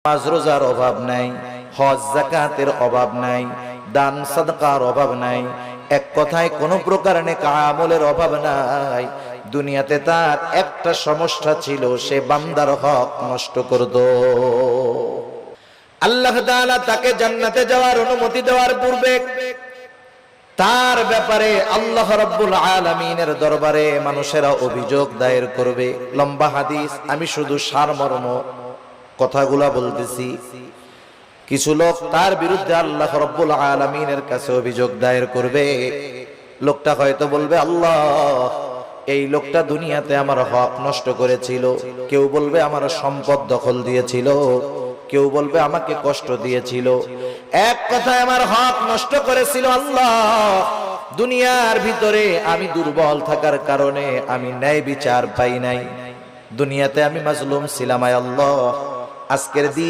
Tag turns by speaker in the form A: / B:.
A: নামাজ রোজার অভাব নাই, হজ যাকাতের অভাব নাই, দান সাদকার অভাব নাই, এক কথায় কোনো প্রকার নেক আমলের অভাব নাই। দুনিয়াতে তার একটা সমস্যা ছিল, সে বান্দার হক নষ্ট করত। আল্লাহ তাআলা তাকে জান্নাতে যাওয়ার অনুমতি দেওয়ার পূর্বে তার ব্যাপারে আল্লাহ রাব্বুল আলামিনের দরবারে মানুষেরা অভিযোগ দায়ের করবে। লম্বা হাদিস, আমি শুধু সারমর্ম কথাগুলা বলতেছি। কিছু লোক তার বিরুদ্ধে আল্লাহ রাব্বুল আলামিনের কাছে অভিযোগ দায়ের করবে। লোকটা হয়তো বলবে, আল্লাহ, এই লোকটা দুনিয়াতে আমার হক নষ্ট করেছিল। কেউ বলবে আমার সম্পদ দখল দিয়েছিল, কেউ বলবে আমাকে কষ্ট দিয়েছিল। এক কথায় আমার হক নষ্ট করেছিল। আল্লাহ, দুনিয়ার ভিতরে আমি দুর্বল থাকার কারণে আমি ন্যায় বিচার পাই নাই। দুনিয়াতে আমি মাজলুম ছিলাম। আয় আল্লাহ, আজকের দিন